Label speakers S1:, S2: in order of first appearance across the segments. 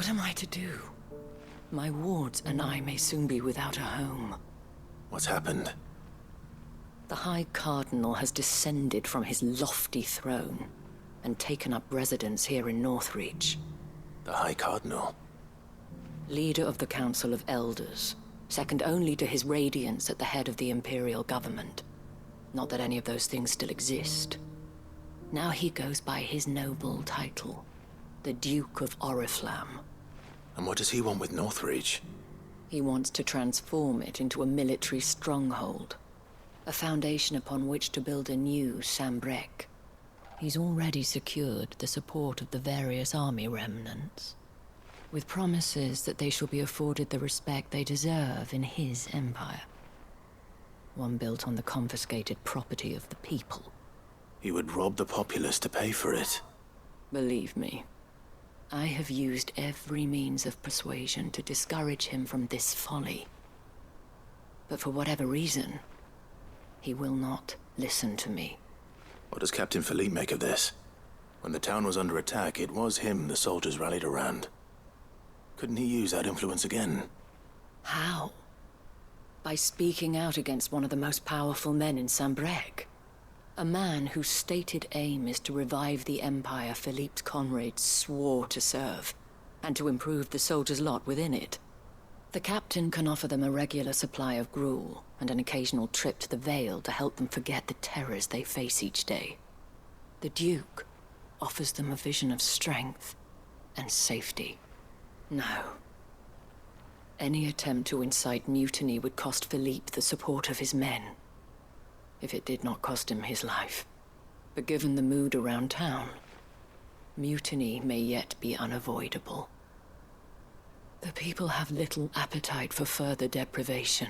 S1: What am I to do? My wards and I may soon be without a home.
S2: What's happened?
S1: The High Cardinal has descended from his lofty throne and taken up residence here in Northreach.
S2: The High Cardinal?
S1: Leader of the Council of Elders, second only to his Radiance at the head of the Imperial government. Not that any of those things still exist. Now he goes by his noble title, the Duke of Oriflamme.
S2: And what does he want with Northreach?
S1: He wants to transform it into a military stronghold, a foundation upon which to build a new Sambrec. He's already secured the support of the various army remnants, with promises that they shall be afforded the respect they deserve in his empire. One built on the confiscated property of the people.
S2: He would rob the populace to pay for it.
S1: Believe me, I have used every means of persuasion to discourage him from this folly. But for whatever reason, he will not listen to me.
S2: What does Captain Philippe make of this? When the town was under attack, it was him the soldiers rallied around. Couldn't he use that influence again?
S1: How? By speaking out against one of the most powerful men in Sambrec. A man whose stated aim is to revive the empire Philippe's comrades swore to serve, and to improve the soldiers' lot within it. The captain can offer them a regular supply of gruel, and an occasional trip to the Vale to help them forget the terrors they face each day. The Duke offers them a vision of strength and safety. No. Any attempt to incite mutiny would cost Philippe the support of his men, if it did not cost him his life. But given the mood around town, mutiny may yet be unavoidable. The people have little appetite for further deprivation,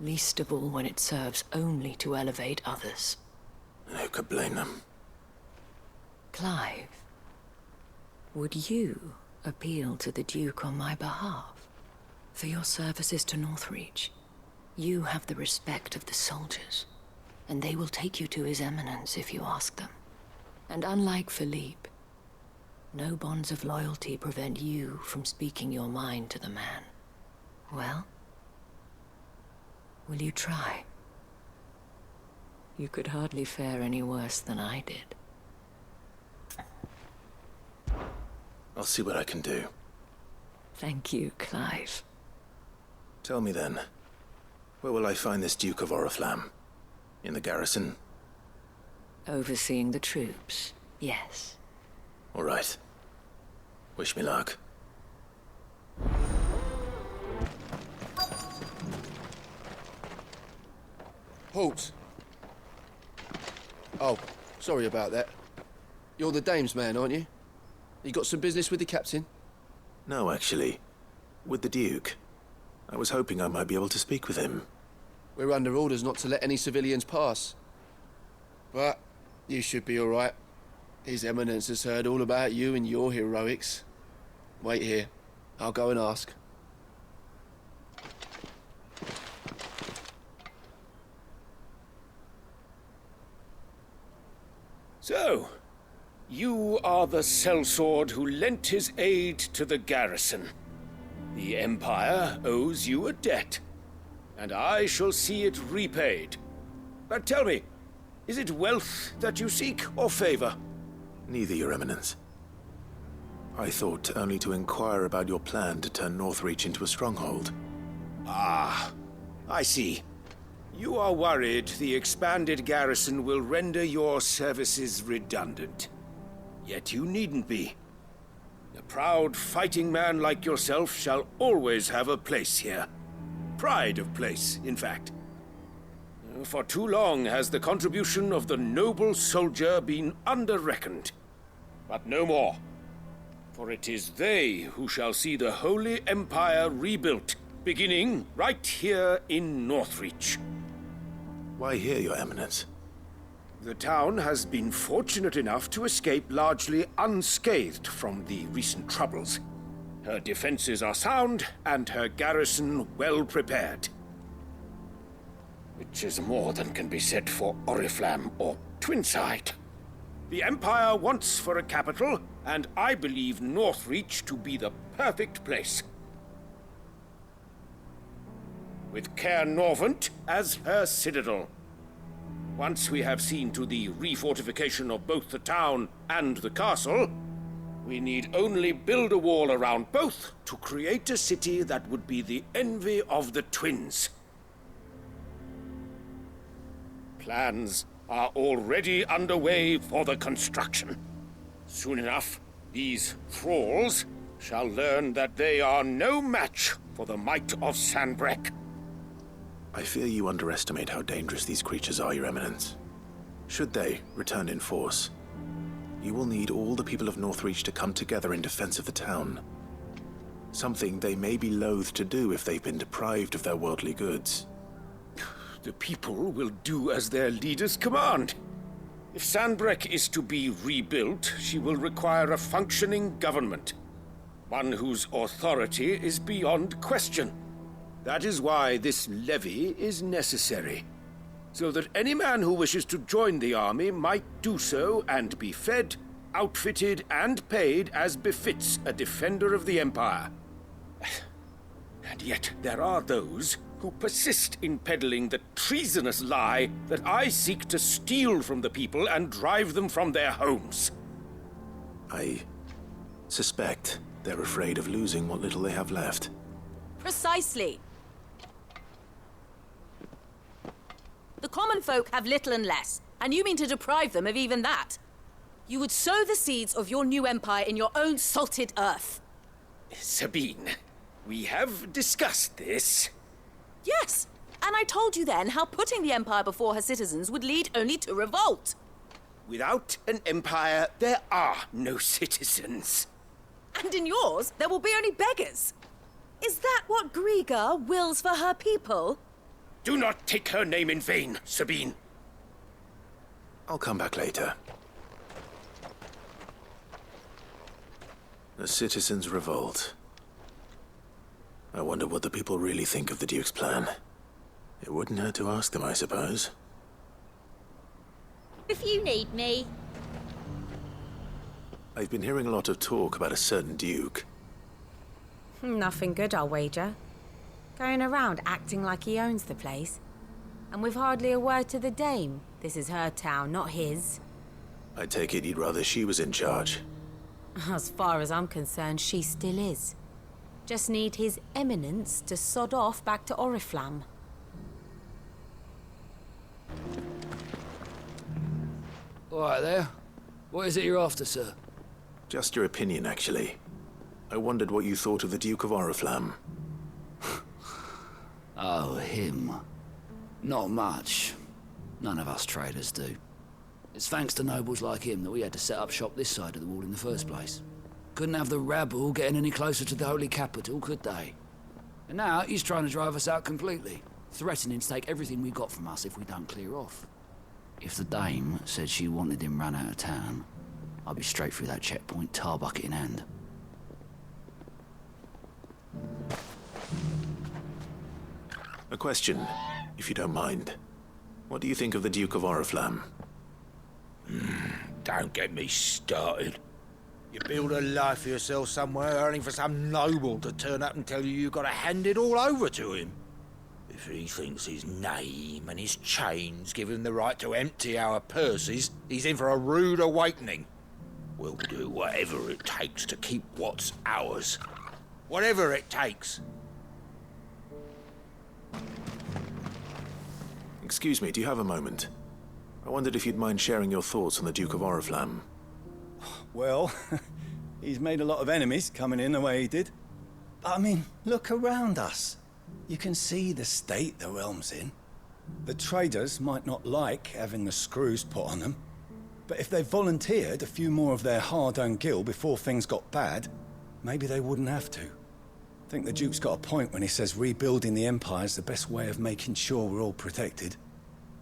S1: least of all when it serves only to elevate others.
S2: And who could blame them?
S1: Clive, would you appeal to the Duke on my behalf? For your services to Northreach, you have the respect of the soldiers, and they will take you to His Eminence if you ask them. And unlike Philippe, no bonds of loyalty prevent you from speaking your mind to the man. Well, will you try? You could hardly fare any worse than I did.
S2: I'll see what I can do.
S1: Thank you, Clive.
S2: Tell me then, where will I find this Duke of Oriflamme? In the garrison?
S1: Overseeing the troops, yes.
S2: All right. Wish me luck.
S3: Halt! Oh, sorry about that. You're the dame's man, aren't you? You got some business with the captain?
S2: No, actually. With the Duke. I was hoping I might be able to speak with him.
S3: We're under orders not to let any civilians pass. But you should be all right. His Eminence has heard all about you and your heroics. Wait here. I'll go and ask.
S4: So, you are the sellsword who lent his aid to the garrison. The Empire owes you a debt, and I shall see it repaid. But tell me, is it wealth that you seek, or favor?
S2: Neither, Your Eminence. I thought only to inquire about your plan to turn Northreach into a stronghold.
S4: Ah, I see. You are worried the expanded garrison will render your services redundant. Yet you needn't be. A proud fighting man like yourself shall always have a place here. Pride of place, in fact. For too long has the contribution of the noble soldier been under-reckoned. But no more. For it is they who shall see the Holy Empire rebuilt, beginning right here in Northreach.
S2: Why here, Your Eminence?
S4: The town has been fortunate enough to escape largely unscathed from the recent troubles. Her defenses are sound, and her garrison well prepared. Which is more than can be said for Oriflamme or Twinside. The Empire wants for a capital, and I believe Northreach to be the perfect place. With Caer Norvent as her citadel. Once we have seen to the refortification of both the town and the castle, we need only build a wall around both to create a city that would be the envy of the twins. Plans are already underway for the construction. Soon enough, these thralls shall learn that they are no match for the might of Sanbreque.
S2: I fear you underestimate how dangerous these creatures are, Your Eminence. Should they return in force, you will need all the people of Northreach to come together in defense of the town. Something they may be loath to do if they've been deprived of their worldly goods.
S4: The people will do as their leaders command. If Sanbreque is to be rebuilt, she will require a functioning government. One whose authority is beyond question. That is why this levy is necessary. So that any man who wishes to join the army might do so and be fed, outfitted, and paid as befits a defender of the Empire. And yet there are those who persist in peddling the treasonous lie that I seek to steal from the people and drive them from their homes.
S2: I suspect they're afraid of losing what little they have left.
S5: Precisely. The common folk have little and less, and you mean to deprive them of even that. You would sow the seeds of your new empire in your own salted earth.
S4: Sabine, we have discussed this.
S5: Yes, and I told you then how putting the empire before her citizens would lead only to revolt.
S4: Without an empire, there are no citizens.
S5: And in yours, there will be only beggars. Is that what Griga wills for her people?
S4: Do not take her name in vain, Sabine.
S2: I'll come back later. The citizens revolt. I wonder what the people really think of the Duke's plan. It wouldn't hurt to ask them, I suppose.
S6: If you need me.
S2: I've been hearing a lot of talk about a certain Duke.
S7: Nothing good, I'll wager. Going around acting like he owns the place. And with hardly a word to the dame. This is her town, not his.
S2: I take it you'd rather she was in charge.
S7: As far as I'm concerned, she still is. Just need his eminence to sod off back to Oriflamme.
S8: All right there. What is it you're after, sir?
S2: Just your opinion, actually. I wondered what you thought of the Duke of Oriflamme.
S8: Oh, him. Not much. None of us traders do. It's thanks to nobles like him that we had to set up shop this side of the wall in the first place. Couldn't have the rabble getting any closer to the holy capital, could they? And now he's trying to drive us out completely, threatening to take everything we got from us if we don't clear off. If the dame said she wanted him run out of town, I'd be straight through that checkpoint, tar bucket in hand.
S2: A question, if you don't mind. What do you think of the Duke of Oriflamme?
S9: Don't get me started. You build a life for yourself somewhere, only for some noble to turn up and tell you you've got to hand it all over to him. If he thinks his name and his chains give him the right to empty our purses, he's in for a rude awakening. We'll do whatever it takes to keep what's ours. Whatever it takes.
S2: Excuse me, do you have a moment? I wondered if you'd mind sharing your thoughts on the Duke of Oriflamme.
S10: Well, he's made a lot of enemies coming in the way he did. But I mean, look around us. You can see the state the realm's in. The traders might not like having the screws put on them, but if they volunteered a few more of their hard-earned gil before things got bad, maybe they wouldn't have to. I think the Duke's got a point when he says rebuilding the Empire's the best way of making sure we're all protected.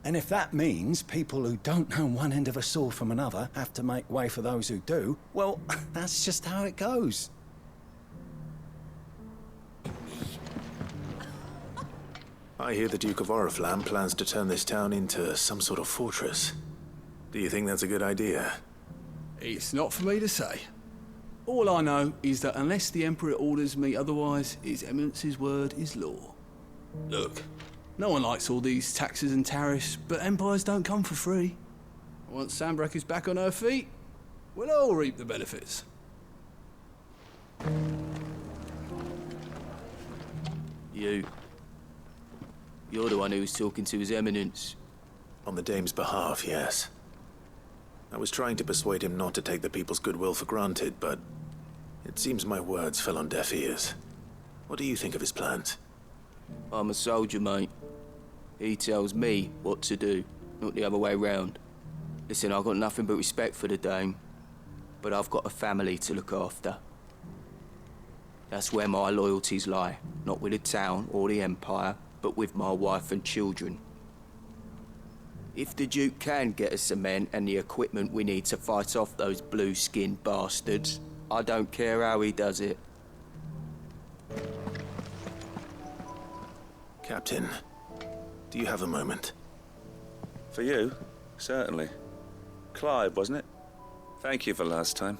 S10: And if that means people who don't know one end of a sword from another have to make way for those who do, well, that's just how it goes.
S2: I hear the Duke of Oriflamme plans to turn this town into some sort of fortress. Do you think that's a good idea?
S6: It's not for me to say. All I know is that unless the Emperor orders me otherwise, His Eminence's word is law. Look, no one likes all these taxes and tariffs, but empires don't come for free. Once Sanbreque is back on her feet, we'll all reap the benefits.
S3: You're the one who was talking to His Eminence.
S2: On the Dame's behalf, yes. I was trying to persuade him not to take the people's goodwill for granted, but it seems my words fell on deaf ears. What do you think of his plans?
S3: I'm a soldier, mate. He tells me what to do, not the other way round. Listen, I've got nothing but respect for the Dame, but I've got a family to look after. That's where my loyalties lie, not with the town or the Empire, but with my wife and children. If the Duke can get us the men and the equipment we need to fight off those blue-skinned bastards, I don't care how he does it.
S2: Captain, do you have a moment?
S11: For you? Certainly. Clive, wasn't it? Thank you for last time.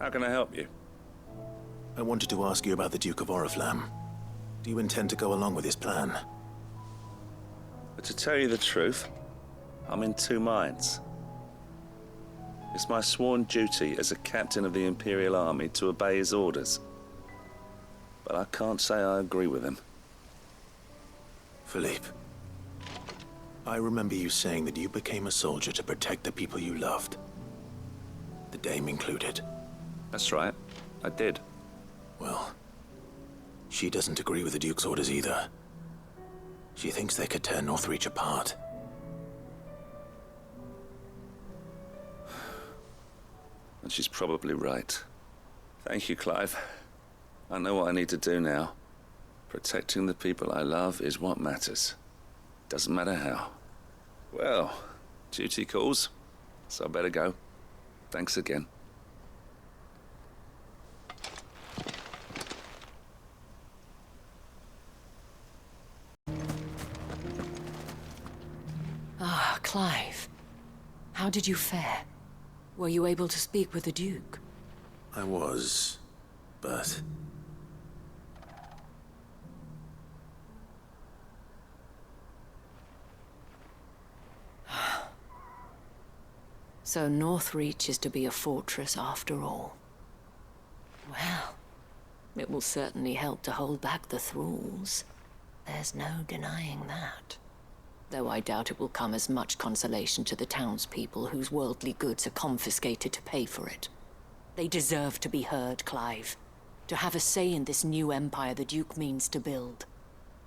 S11: How can I help you?
S2: I wanted to ask you about the Duke of Oriflamme. Do you intend to go along with his plan?
S11: But to tell you the truth, I'm in two minds. It's my sworn duty as a captain of the Imperial Army to obey his orders. But I can't say I agree with him.
S2: Philippe, I remember you saying that you became a soldier to protect the people you loved. The Dame included.
S11: That's right, I did.
S2: Well, she doesn't agree with the Duke's orders either. She thinks they could tear Northreach apart.
S11: And she's probably right. Thank you, Clive. I know what I need to do now. Protecting the people I love is what matters. Doesn't matter how. Well, duty calls, so I better go. Thanks again.
S1: Ah, Clive. How did you fare? Were you able to speak with the Duke?
S2: I was, but...
S1: So Northreach is to be a fortress after all. Well, it will certainly help to hold back the thralls. There's no denying that. Though I doubt it will come as much consolation to the townspeople whose worldly goods are confiscated to pay for it. They deserve to be heard, Clive. To have a say in this new empire the Duke means to build.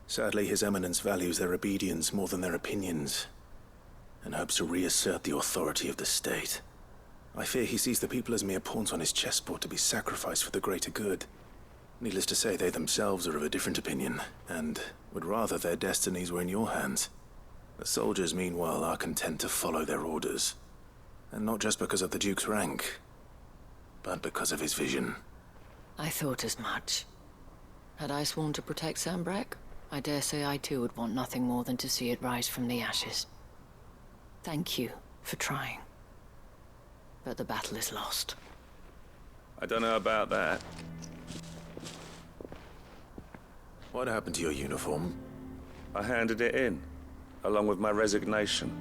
S2: Sadly, His Eminence values their obedience more than their opinions, and hopes to reassert the authority of the state. I fear he sees the people as mere pawns on his chessboard to be sacrificed for the greater good. Needless to say, they themselves are of a different opinion, and would rather their destinies were in your hands. The soldiers, meanwhile, are content to follow their orders. And not just because of the Duke's rank, but because of his vision.
S1: I thought as much. Had I sworn to protect Sanbreque, I dare say I too would want nothing more than to see it rise from the ashes. Thank you for trying. But the battle is lost.
S11: I don't know about that.
S2: What happened to your uniform?
S11: I handed it in, along with my resignation.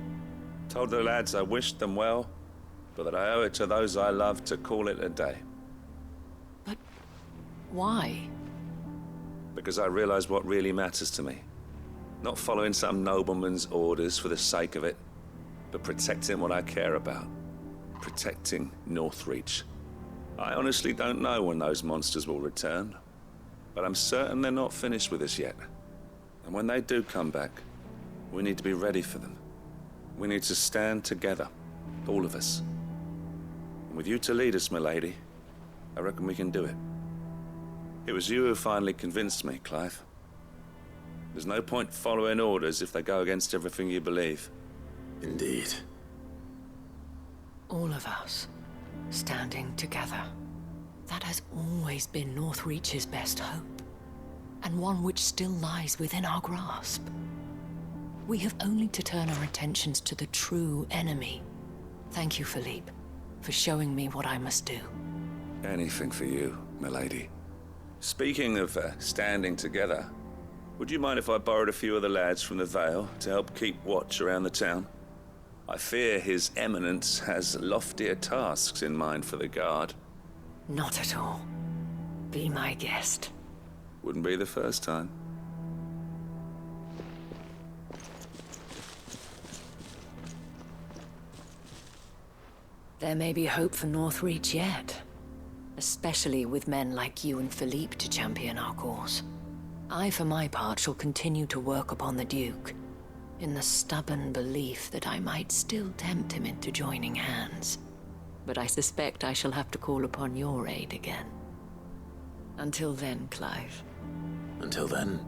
S11: Told the lads I wished them well, but that I owe it to those I love to call it a day.
S1: But why?
S11: Because I realize what really matters to me. Not following some nobleman's orders for the sake of it, but protecting what I care about. Protecting Northreach. I honestly don't know when those monsters will return, but I'm certain they're not finished with us yet. And when they do come back, we need to be ready for them. We need to stand together, all of us. And with you to lead us, milady, I reckon we can do it. It was you who finally convinced me, Clive. There's no point following orders if they go against everything you believe.
S2: Indeed.
S1: All of us, standing together. That has always been Northreach's best hope, and one which still lies within our grasp. We have only to turn our attentions to the true enemy. Thank you, Philippe. for showing me what I must do.
S11: Anything for you, milady. Speaking of standing together, would you mind if I borrowed a few of the lads from the Vale to help keep watch around the town? I fear His Eminence has loftier tasks in mind for the guard.
S1: Not at all. Be my guest.
S11: Wouldn't be the first time.
S1: There may be hope for Northreach yet. Especially with men like you and Philippe to champion our cause. I, for my part, shall continue to work upon the Duke, in the stubborn belief that I might still tempt him into joining hands. But I suspect I shall have to call upon your aid again. Until then, Clive.
S2: Until then,